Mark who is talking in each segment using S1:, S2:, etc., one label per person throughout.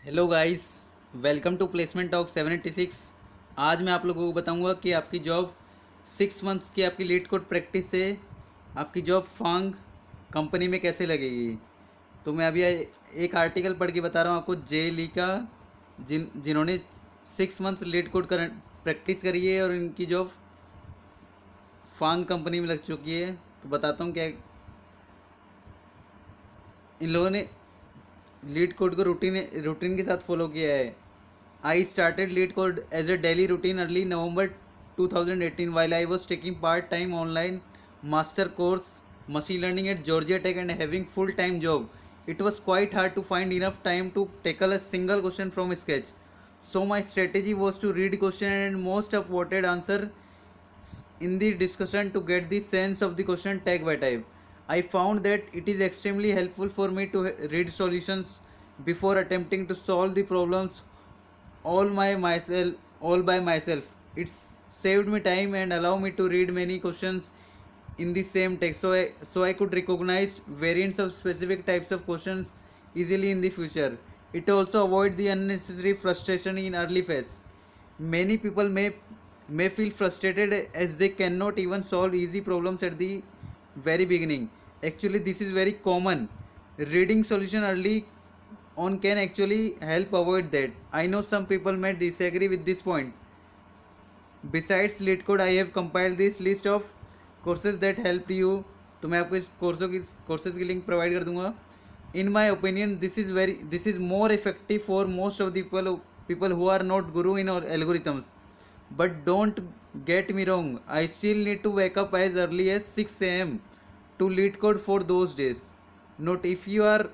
S1: Hello guys, welcome to placement talk 786। आज मैं आप लोगों को बताऊंगा कि आपकी जॉब 6 मंथ्स की आपकी लीड कोड प्रैक्टिस से आपकी जॉब फांग कंपनी में कैसे लगेगी। तो मैं अभी एक आर्टिकल पढ़ के बता रहा हूँ आपको जे ली का, जिन्होंने 6 मंथ्स लीड कोड कर प्रैक्टिस करी है और इनकी जॉब फांग कंपनी में लग चुकी है। तो बताता हूँ क्या इन लोगों ने लीड कोड को रूटीन रूटीन के साथ फॉलो किया है। I started lead code as a daily routine early November 2018 while I was taking part-time online master course machine learning at Georgia Tech and having full-time job. It was quite hard to find enough time to tackle a single question from scratch. So my strategy was to read question and most of quoted answer in the discussion to get the sense of the question tag by type. I found that it is extremely helpful for me to read solutions before attempting to solve the problems all by myself. It's saved me time and allow me to read many questions in the same text, so I could recognize variants of specific types of questions easily in the future. It also avoid the unnecessary frustration in early phase. Many people may feel frustrated as they cannot even solve easy problems at the very beginning. Actually, this is very common. Reading solution early on can actually help avoid that. I know some people may disagree with this point. Besides LeetCode, I have compiled this list of courses that helped you. तो मैं आपको इस courses की link provide कर दूंगा. In my opinion, this is more effective for most of the people who are not guru in algorithms. But don't get me wrong, I still need to wake up as early as 6 a.m. to lead code for those days. Note, if you are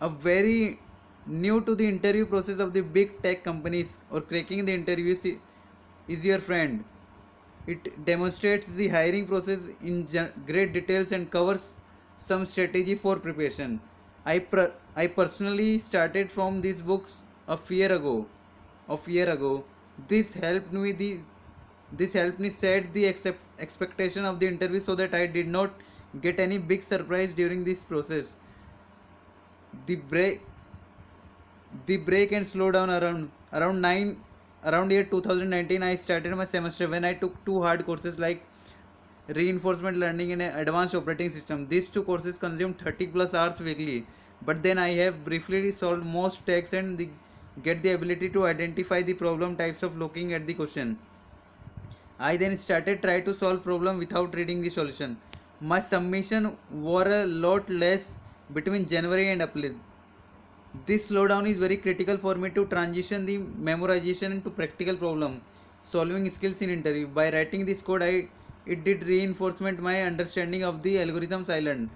S1: a very new to the interview process of the big tech companies or cracking the interviews is your friend. It demonstrates the hiring process in great details and covers some strategy for preparation. I personally started from these books a year ago. This helped me set the expectation of the interview so that I did not get any big surprise during this process. The break the break and slow down around year 2019. I started my semester when I took two hard courses like reinforcement learning and advanced operating system. These two courses consume 30 plus hours weekly, but then I have briefly solved most texts and get the ability to identify the problem types of looking at the question. I then started try to solve problem without reading the solution. My submission were a lot less between January and April. This slowdown is very critical for me to transition the memorization into practical problem solving skills in interview. By writing this code, it did reinforcement my understanding of the algorithms I learned.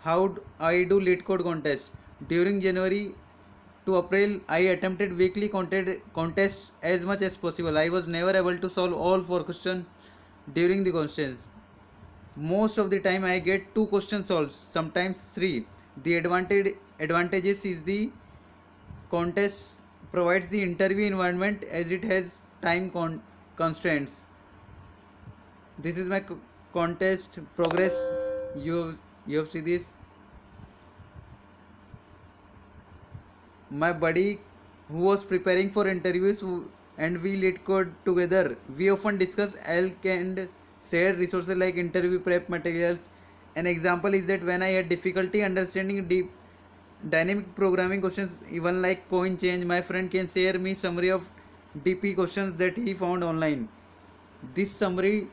S1: How I do lead code contest. During January to April, I attempted weekly contests as much as possible. I was never able to solve all four questions during the contests. Most of the time I get two questions solved, sometimes three. The advantages is the contest provides the interview environment as it has time constraints. This is my contest progress. You have seen this. My buddy who was preparing for interviews and we lit code together. We often discuss elk and share resources like interview prep materials. An example is that when I had difficulty understanding deep dynamic programming questions, even like coin change, my friend can share me summary of DP questions that he found online. This summary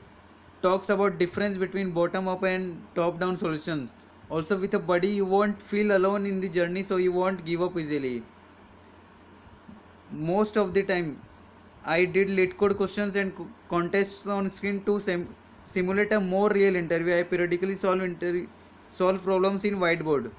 S1: talks about difference between bottom up and top down solutions. Also, with a buddy you won't feel alone in the journey, so you won't give up easily. Most of the time I did lit code questions and contests on screen to simulate a more real interview. I periodically solve problems in whiteboard.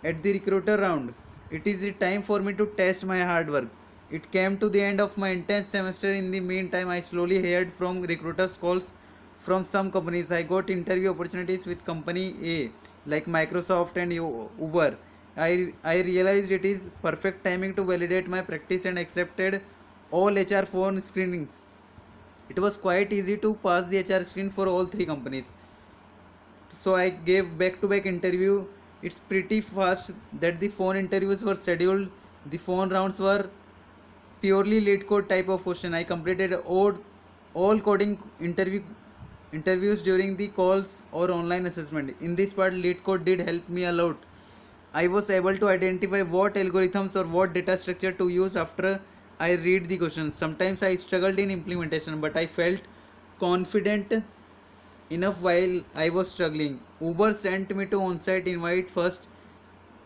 S1: At the recruiter round, it is the time for me to test my hard work. It came to the end of my intense semester. In the meantime, I slowly heard from recruiters calls from some companies. I got interview opportunities with company A like Microsoft and Uber. I realized it is perfect timing to validate my practice and accepted all HR phone screenings. It was quite easy to pass the HR screen for all three companies. So I gave back to back interview. It's pretty fast that the phone interviews were scheduled The phone rounds were purely lead code type of question. I completed all coding interviews during the calls or online assessment. In this part, lead code did help me a lot. I was able to identify what algorithms or what data structure to use after I read the questions. Sometimes I struggled in implementation, but I felt confident enough while I was struggling. Uber sent me to on-site invite first,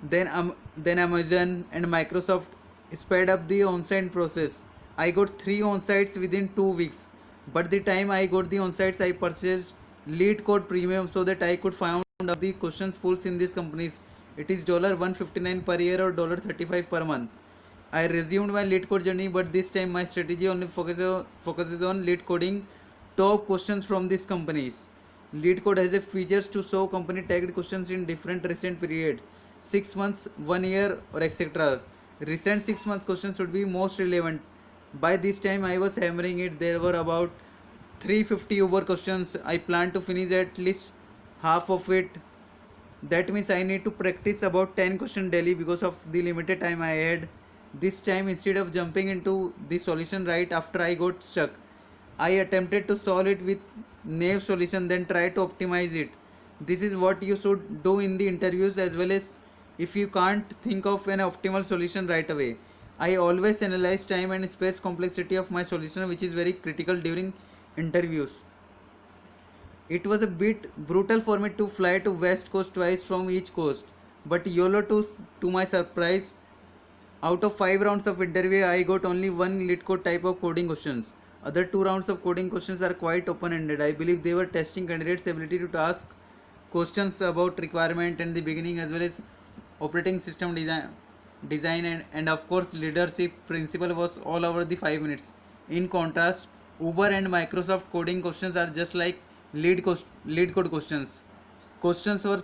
S1: then Amazon and Microsoft sped up the on-site process. I got 3 on-sites within 2 weeks. But the time I got the on-sites, I purchased Lead Code Premium so that I could find out the questions pools in these companies. It is $159 per year or $35 per month. I resumed my lead code journey, but this time my strategy only focuses on lead coding top questions from these companies. Lead code has a features to show company tagged questions in different recent periods, 6 months, 1 year, or etc. Recent 6 months questions should be most relevant. By this time I was hammering it. There were about 350 Uber questions. I plan to finish at least half of it. That means I need to practice about 10 questions daily because of the limited time I had. This time, instead of jumping into the solution right after I got stuck, I attempted to solve it with naive solution, then try to optimize it. This is what you should do in the interviews as well. As if you can't think of an optimal solution right away, I always analyze time and space complexity of my solution, which is very critical during interviews. It was a bit brutal for me to fly to West Coast twice from each coast, but YOLO, to my surprise, out of 5 rounds of interview, I got only one lead code type of coding questions. Other 2 rounds of coding questions are quite open-ended. I believe they were testing candidates' ability to ask questions about requirement and the beginning, as well as operating system design and of course leadership principle was all over the 5 minutes. In contrast, Uber and Microsoft coding questions are just like lead code questions. Questions were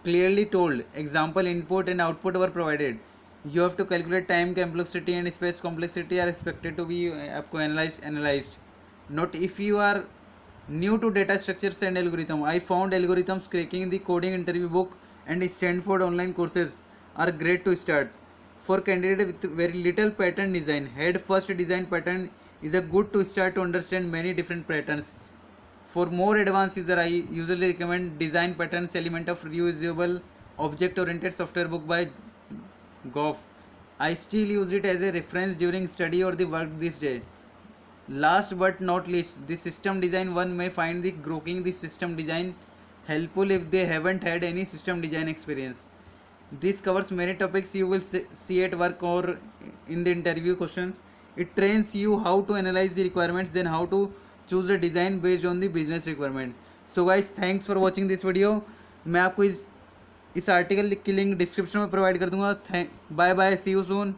S1: clearly told. Example, input and output were provided. You have to calculate time complexity and space complexity are expected to be आपको analyzed. Not if you are new to data structures and algorithm. I found algorithms cracking the coding interview book and Stanford online courses are great to start. For candidates with very little pattern design, head first design pattern is a good to start to understand many different patterns. For more advanced user, I usually recommend Design Patterns Element of Reusable Object Oriented Software book by Goff. I still use it as a reference during study or the work this day. Last but not least, the system design. One may find the grokking the system design helpful if they haven't had any system design experience. This covers many topics you will see at work or in the interview questions. It trains you how to analyze the requirements, then how to choose a design based on the business requirements. So guys, thanks for watching this video. मैं आपको इस article की link description में provide कर दूंगा. Bye bye, see you soon.